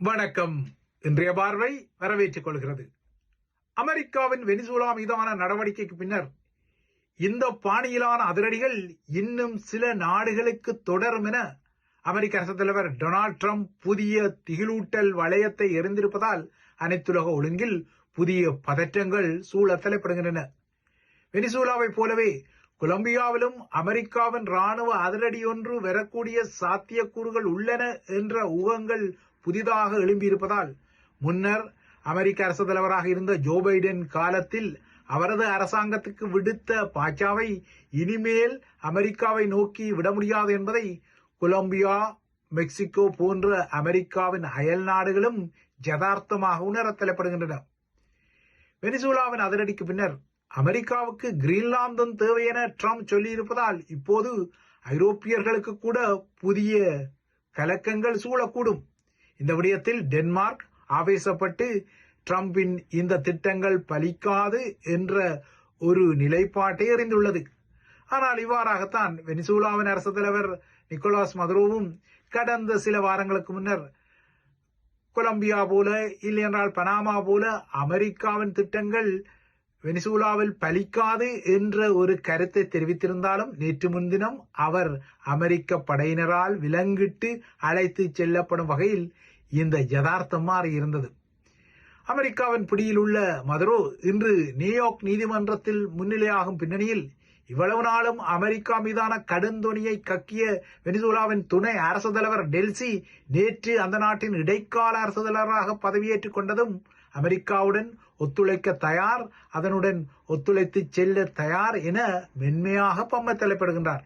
வணக்கம். இன்றைய பார்வை வரவேற்றுக் கொள்கிறது. அமெரிக்காவின் வெனிசுலா மீதான நடவடிக்கைக்கு பின்னர் இந்த பாணியிலான அதிரடிகள் இன்னும் சில நாடுகளுக்கு தொடரும் என அமெரிக்க அரசு தலைவர் டொனால்ட் ட்ரம்ப் புதிய திகிலூட்டல் வளையத்தை எறிந்திருப்பதால் அனைத்துலக ஒழுங்கில் புதிய பதற்றங்கள் சூழ தலைப்படுகின்றன. வெனிசுலாவை போலவே கொலம்பியாவிலும் அமெரிக்காவின் ராணுவ அதிரடி ஒன்று வரக்கூடிய சாத்தியக்கூறுகள் உள்ளன என்ற ஊகங்கள் புதிதாக எழும்பியிருப்பதால் முன்னர் அமெரிக்க அரசு தலைவராக இருந்த ஜோ பைடன் காலத்தில் அவரது அரசாங்கத்துக்கு விடுத்த பாச்சாவை இனிமேல் அமெரிக்காவை நோக்கி விட முடியாது என்பதை கொலம்பியா, மெக்சிகோ போன்ற அமெரிக்காவின் அயல் நாடுகளும் யதார்த்தமாக உணர தலைப்படுகின்றன. வெனிசுலாவின் அதிரடிக்கு பின்னர் அமெரிக்காவுக்கு கிரீன்லாந்தும் தேவை என ட்ரம்ப் சொல்லியிருப்பதால் இப்போது ஐரோப்பியர்களுக்கு கூட புதிய கலக்கங்கள் சூழக்கூடும். இந்த விடயத்தில் டென்மார்க் ஆவேசப்பட்டு ட்ரம்பின் இந்த திட்டங்கள் பலிக்காது என்ற ஒரு நிலைப்பாட்டை அறிந்துள்ளது. ஆனால் இவ்வாறாகத்தான் வெனிசுலாவின் அரசு தலைவர் நிக்கோலாஸ் மதுரோவும் கடந்த சில வாரங்களுக்கு முன்னர் கொலம்பியா போல இல்லையென்றால் பனாமா போல அமெரிக்காவின் திட்டங்கள் வெனிசுலாவில் பலிக்காது என்ற ஒரு கருத்தை தெரிவித்திருந்தாலும் நேற்று முன்தினம் அவர் அமெரிக்க படையினரால் விலங்கிட்டு அழைத்து செல்லப்படும் வகையில் இந்த யதார்த்தம் மாறியிருந்தது. அமெரிக்காவின் பிடியில் உள்ள மதுரோ இன்று நியூயார்க் நீதிமன்றத்தில் முன்னிலையாகும் பின்னணியில் இவ்வளவு நாளும் அமெரிக்கா மீதான கடுந்தொனியை கக்கிய வெனிசுலாவின் துணை அரசு தலைவர் டெல்சி நேற்று அந்த நாட்டின் இடைக்கால அரசு தலைவராக பதவியேற்றுக் கொண்டதும் அமெரிக்காவுடன் ஒத்துழைக்க தயார், அதனுடன் ஒத்துழைத்து செல்ல தயார் என மென்மையாக பம்ம தலைப்படுகின்றார்.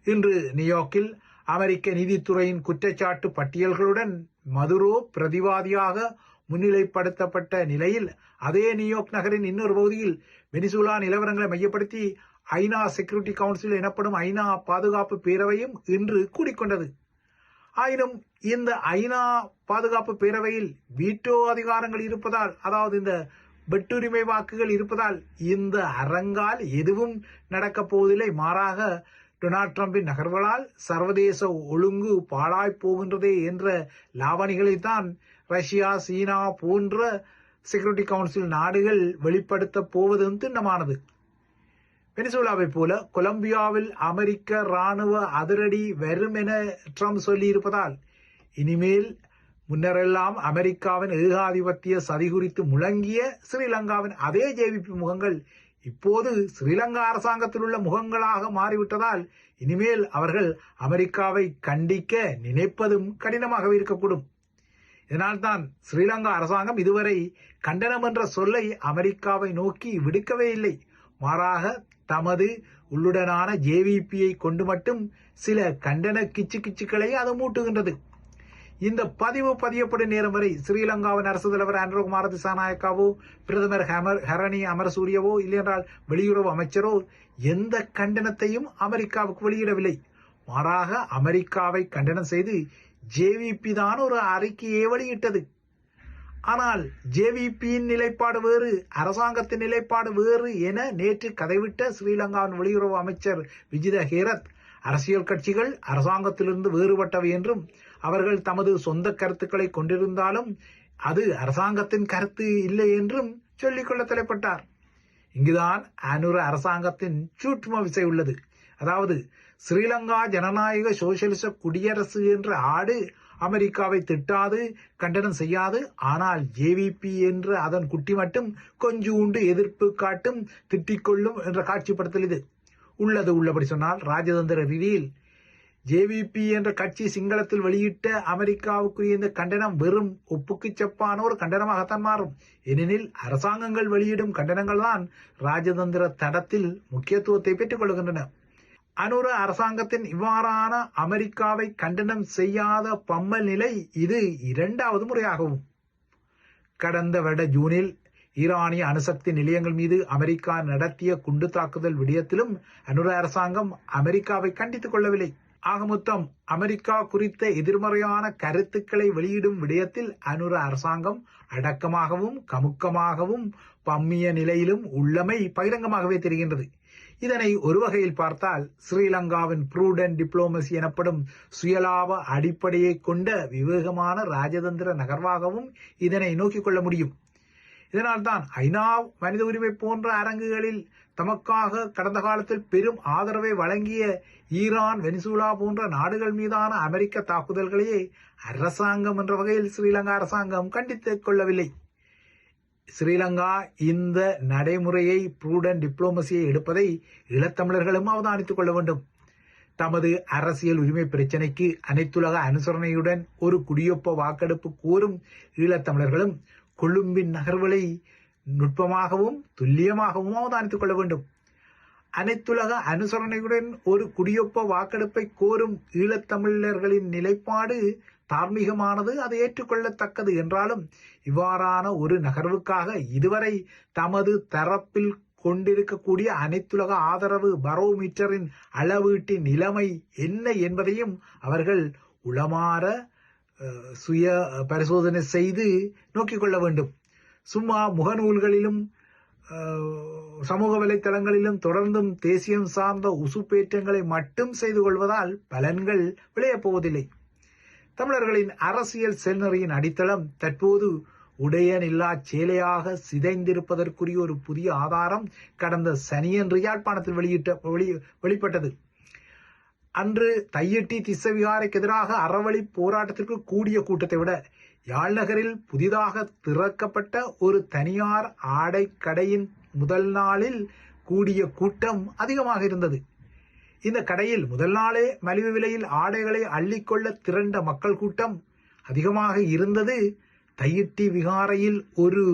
இன்று நியூயார்க்கில் அமெரிக்க நீதித்துறையின் குற்றச்சாட்டு பட்டியல்களுடன் மதுரோ பிரதிவாதியாக முன்னிலைப்படுத்தப்பட்ட நிலையில் அதே நியூயார்க் நகரின் இன்னொரு பகுதியில் வெனிசுலா நிலவரங்களை மையப்படுத்தி ஐநா செக்யூரிட்டி கவுன்சில் எனப்படும் ஐநா பாதுகாப்பு பேரவையும் இன்று கூடிக்கொண்டது. ஆயினும் இந்த ஐநா பாதுகாப்பு பேரவையில் வீட்டோ அதிகாரங்கள் இருப்பதால், அதாவது இந்த வெட்டுரிமை வாக்குகள் இருப்பதால் இந்த அரங்கால் எதுவும் நடக்கப் போவதில்லை. மாறாக டொனால்ட் ட்ரம்பின் நகர்வுகளால் சர்வதேச ஒழுங்கு பாழாய் போகின்றதே என்ற லாவணிகளைத்தான் ரஷ்யா, சீனா போன்ற செக்யூரிட்டி கவுன்சில் நாடுகள் வெளிப்படுத்த போவதும் திண்ணமானது. வெனிசுலாவை போல கொலம்பியாவில் அமெரிக்க ராணுவ அதிரடி வரும் என ட்ரம்ப் சொல்லியிருப்பதால் இனிமேல் முன்னரெல்லாம் அமெரிக்காவின் ஏகாதிபத்திய சதி குறித்து முழங்கிய ஸ்ரீலங்காவின் அதே ஜேவிபி முகங்கள் இப்போது ஸ்ரீலங்கா அரசாங்கத்தில் உள்ள முகங்களாக மாறிவிட்டதால் இனிமேல் அவர்கள் அமெரிக்காவை கண்டிக்க நினைப்பதும் கடினமாக இருக்கக்கூடும். இதனால்தான் ஸ்ரீலங்கா அரசாங்கம் இதுவரை கண்டனம் என்ற சொல்லை அமெரிக்காவை நோக்கி விடுக்கவே இல்லை. மாறாக தமது உள்ளுடனான ஜேவிபியை கொண்டு மட்டும் சில கண்டன கிச்சுக்களை அது மூட்டுகின்றது. இந்த பதிவு பதியப்படும் நேரம் வரை ஸ்ரீலங்காவின் அரசு தலைவர் அனுரகுமார திசாநாயக்காவோ, பிரதமர் ஹரணி அமரசூரியவோ இல்லையென்றால் வெளியுறவு அமைச்சரோ எந்த கண்டனத்தையும் அமெரிக்காவுக்கு வெளியிடவில்லை. மாறாக அமெரிக்காவை கண்டனம் செய்து ஜேவிபி தான் ஒரு அறிக்கையை வெளியிட்டது. ஆனால் ஜேவிபியின் நிலைப்பாடு வேறு, அரசாங்கத்தின் நிலைப்பாடு வேறு என நேற்று கதைவிட்ட ஸ்ரீலங்காவின் வெளியுறவு அமைச்சர் விஜித ஹேரத் அரசியல் கட்சிகள் அரசாங்கத்திலிருந்து வேறுபட்டவை என்றும் அவர்கள் தமது சொந்த கருத்துக்களை கொண்டிருந்தாலும் அது அரசாங்கத்தின் கருத்து இல்லை என்றும் சொல்லிக்கொள்ள தலைப்பட்டார். இங்குதான் அனுர அரசாங்கத்தின் சூட்சும விசை உள்ளது. அதாவது ஸ்ரீலங்கா ஜனநாயக சோசியலிச குடியரசு என்ற ஆடு அமெரிக்காவை திட்டாது, கண்டனம் செய்யாது. ஆனால் ஜேவிபி என்ற அதன் குட்டி மட்டும் கொஞ்சூண்டு எதிர்ப்பு காட்டும், திட்டிக்கொள்ளும் என்ற காட்சிப்படுத்தல் இது. உள்ளது உள்ளபடி சொன்னால் ராஜதந்திர ரீதியில் ஜேவிபி என்ற கட்சி சிங்களத்தில் வெளியிட்ட அமெரிக்காவுக்குரிய இந்த கண்டனம் வெறும் ஒப்புக்கு செப்பான ஒரு கண்டனமாகத்தான் மாறும். ஏனெனில் அரசாங்கங்கள் வெளியிடும் கண்டனங்கள் தான் ராஜதந்திர தடத்தில் முக்கியத்துவத்தை பெற்றுக் கொள்கின்றன. அனுர அரசாங்கத்தின் இவ்வாறான அமெரிக்காவை கண்டனம் செய்யாத பம்மல் நிலை இது இரண்டாவது முறையாகவும். கடந்த வருட ஜூனில் ஈரானிய அணுசக்தி நிலையங்கள் மீது அமெரிக்கா நடத்திய குண்டு தாக்குதல் விடயத்திலும் அனுர அரசாங்கம் அமெரிக்காவை கண்டித்துக் கொள்ளவில்லை. ஆக மொத்தம் அமெரிக்கா குறித்த எதிர்மறையான கருத்துக்களை வெளியிடும் விடயத்தில் அனுர அரசாங்கம் அடக்கமாகவும் கமுக்கமாகவும் பம்மிய நிலையிலும் உள்ளமை பகிரங்கமாகவே தெரிகின்றது. இதனை ஒரு வகையில் பார்த்தால் ஸ்ரீலங்காவின் ப்ரூடென்ட் டிப்ளோமசி எனப்படும் சுயலாப அடிப்படையை கொண்ட விவேகமான ராஜதந்திர நகர்வாகவும் இதனை நோக்கிக் கொள்ள முடியும். இதனால்தான் ஐநா மனித உரிமை போன்ற அரங்குகளில் தமக்காக கடந்த காலத்தில் பெரும் ஆதரவை வழங்கிய ஈரான், வெனிசுலா போன்ற நாடுகள் மீதான அமெரிக்க தாக்குதல்களையே அரசாங்கம் என்ற வகையில் ஸ்ரீலங்கா அரசாங்கம் கண்டித்துக் கொள்ளவில்லை. ஸ்ரீலங்கா இந்த நடைமுறையை ப்ரூடென்ட் டிப்ளோமசியை எடுப்பதை ஈழத்தமிழர்களும் அவதானித்துக் கொள்ள வேண்டும். தமது அரசியல் உரிமை பிரச்சினைக்கு அனைத்துலக அனுசரணையுடன் ஒரு குடியொப்ப வாக்கெடுப்பு கோரும் ஈழத்தமிழர்களும் கொழும்பின் நகர்வுகளை நுட்பமாகவும் துல்லியமாகவும் அவதானித்துக் கொள்ள வேண்டும். அனைத்துலக அனுசரணையுடன் ஒரு குடியொப்ப வாக்கெடுப்பை கோரும் ஈழத்தமிழர்களின் நிலைப்பாடு தார்மீகமானது, அது ஏற்றுக்கொள்ளத்தக்கது என்றாலும் இவ்வாறான ஒரு நகர்வுக்காக இதுவரை தமது தரப்பில் கொண்டிருக்கக்கூடிய அனைத்துலக ஆதரவு பரோமீட்டரின் அளவீட்டின் நிலைமை என்ன என்பதையும் அவர்கள் உளமாற சுய பரிசோதனை செய்து நோக்கிக் கொள்ள வேண்டும். சும்மா முகநூல்களிலும் சமூக வலைத்தளங்களிலும் தொடர்ந்தும் தேசியம் சார்ந்த உசுப்பேற்றங்களை மட்டும் செய்து கொள்வதால் பலன்கள் விளையப் போவதில்லை. தமிழர்களின் அரசியல் செல்நெறியின் அடித்தளம் தற்போது உடையனில்லா சேலையாக சிதைந்திருப்பதற்குரிய ஒரு புதிய ஆதாரம் கடந்த சனியன்று யாழ்ப்பாணத்தில் வெளிப்பட்டது. அன்று தையிட்டி திஸ்ஸவிகாரைக்கு எதிராக அறவழி போராட்டத்திற்கு கூடிய கூட்டத்தை விட யாழ்நகரில் புதிதாக திறக்கப்பட்ட ஒரு தனியார் ஆடை கடையின் முதல் நாளில் கூடிய கூட்டம் அதிகமாக இருந்தது. இந்த கடையில் முதல் நாளே மலிவு விலையில் ஆடைகளை அள்ளிக்கொள்ள திரண்ட மக்கள் கூட்டம் அதிகமாக இருந்தது தையிட்டி விகாரையில் ஒரு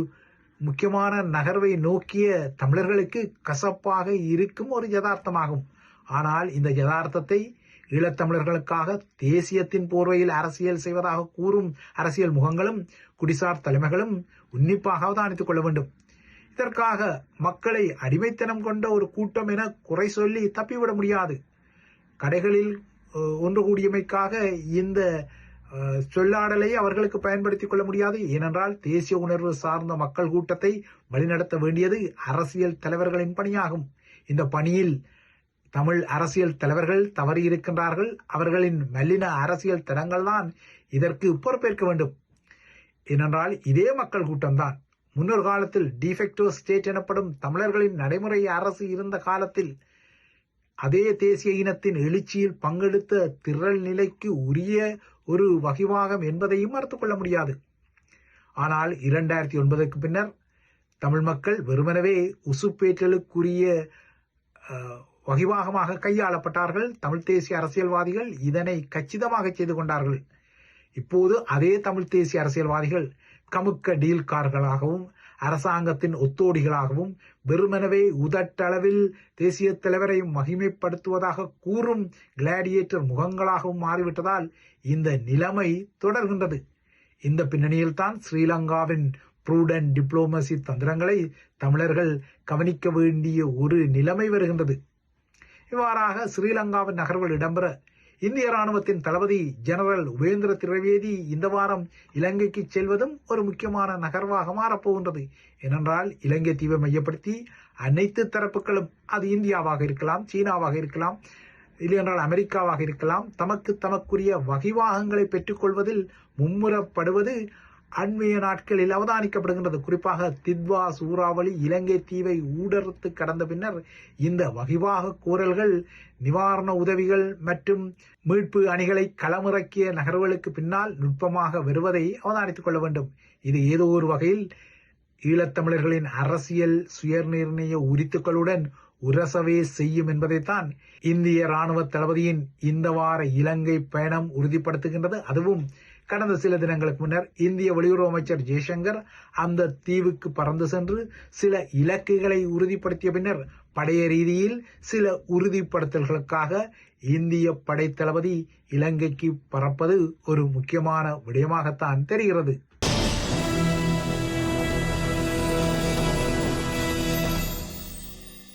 முக்கியமான நகர்வை நோக்கிய தமிழர்களுக்கு கசப்பாக இருக்கும் ஒரு யதார்த்தமாகும். ஆனால் இந்த யதார்த்தத்தை ஈழத்தமிழர்களுக்காக தேசியத்தின் போர்வையில் அரசியல் செய்வதாக கூறும் அரசியல் முகங்களும் குடிசார் தலைமைகளும் உன்னிப்பாக அவதானித்துக் கொள்ள வேண்டும். இதற்காக மக்களை அடிமைத்தனம் கொண்ட ஒரு கூட்டம் என குறை சொல்லி தப்பிவிட முடியாது. கடைகளில் ஒன்று கூடியமைக்காக இந்த சொல்லாடலை அவர்களுக்கு பயன்படுத்திக் கொள்ள முடியாது. ஏனென்றால் தேசிய உணர்வு சார்ந்த மக்கள் கூட்டத்தை வழிநடத்த வேண்டியது அரசியல் தலைவர்களின் பணியாகும். இந்த பணியில் தமிழ் அரசியல் தலைவர்கள் தவறியிருக்கின்றார்கள். அவர்களின் மெல்லின அரசியல் தடங்கள்தான் இதற்கு பொறுப்பேற்க வேண்டும். ஏனென்றால் இதே மக்கள் கூட்டம்தான் முன்னொரு காலத்தில் டிஃபெக்டோ ஸ்டேட் எனப்படும் தமிழர்களின் நடைமுறை அரசு இருந்த காலத்தில் அதே தேசிய இனத்தின் எழுச்சியில் பங்கெடுத்த திரள் நிலைக்கு உரிய ஒரு வகிவாகம் என்பதையும் மறுத்துக் கொள்ள முடியாது. ஆனால் 2009க்கு பின்னர் தமிழ் மக்கள் வெறுமனவே உசுப்பேற்றலுக்குரிய வகிவாகமாக கையாளப்பட்டார்கள். தமிழ் தேசிய அரசியல்வாதிகள் இதனை கச்சிதமாக செய்து கொண்டார்கள். இப்போது அதே தமிழ் தேசிய அரசியல்வாதிகள் கமுக்க டீல்கார்களாகவும் அரசாங்கத்தின் ஒத்தோடிகளாகவும் வெறுமனவே உதட்டளவில் தேசிய தலைவரை மகிமைப்படுத்துவதாக கூறும் கிளாடியேட்டர் முகங்களாகவும் மாறிவிட்டதால் இந்த நிலைமை தொடர்கின்றது. இந்த பின்னணியில் தான் ஸ்ரீலங்காவின் ப்ரூடென்ட் டிப்ளோமசி தந்திரங்களை தமிழர்கள் கவனிக்க வேண்டிய ஒரு நிலைமை வருகின்றது. இவ்வாறாக ஸ்ரீலங்காவின் நகர்வுகள் இடம்பெற இந்திய ராணுவத்தின் தளபதி ஜெனரல் உபேந்திர திரிவேதி இந்த வாரம் இலங்கைக்கு செல்வதும் ஒரு முக்கியமான நகர்வாக மாறப்போகின்றது. ஏனென்றால் இலங்கை தீவை மையப்படுத்தி அனைத்து தரப்புகளும், அது இந்தியாவாக இருக்கலாம், சீனாவாக இருக்கலாம், இல்லையென்றால் அமெரிக்காவாக இருக்கலாம், தமக்குரிய வகிவாகங்களை பெற்றுக்கொள்வதில் மும்முரப்படுவது அண்மைய நாட்களில் அவதானிக்கப்படுகின்றது. குறிப்பாக தித்வா சூறாவளி இலங்கை தீவை ஊடறுத்து கடந்த பின்னர் இந்த வகிவாக கோரல்கள், நிவாரண உதவிகள் மற்றும் மீட்பு அணிகளை களமிறக்கிய நகர்வுகளுக்கு பின்னால் நுட்பமாக வருவதை அவதானித்துக் கொள்ள வேண்டும். இது ஏதோ ஒரு வகையில் ஈழத்தமிழர்களின் அரசியல் சுயநிர்ணய உரித்துக்களுடன் உரசவே செய்யும் என்பதைத்தான் இந்திய ராணுவ தளபதியின் இந்த வார இலங்கை பயணம் உறுதிப்படுத்துகின்றது. அதுவும் கடந்த சில தினங்களுக்கு முன்னர் இந்திய வெளியுறவு அமைச்சர் ஜெய்சங்கர் அந்த தீவுக்கு பறந்து சென்று சில இலக்குகளை உறுதிப்படுத்திய பின்னர் படைய ரீதியில் சில உறுதிப்படுத்தல்களுக்காக இந்திய படை தளபதி இலங்கைக்கு பறப்பது ஒரு முக்கியமான விடயமாகத்தான் தெரிகிறது.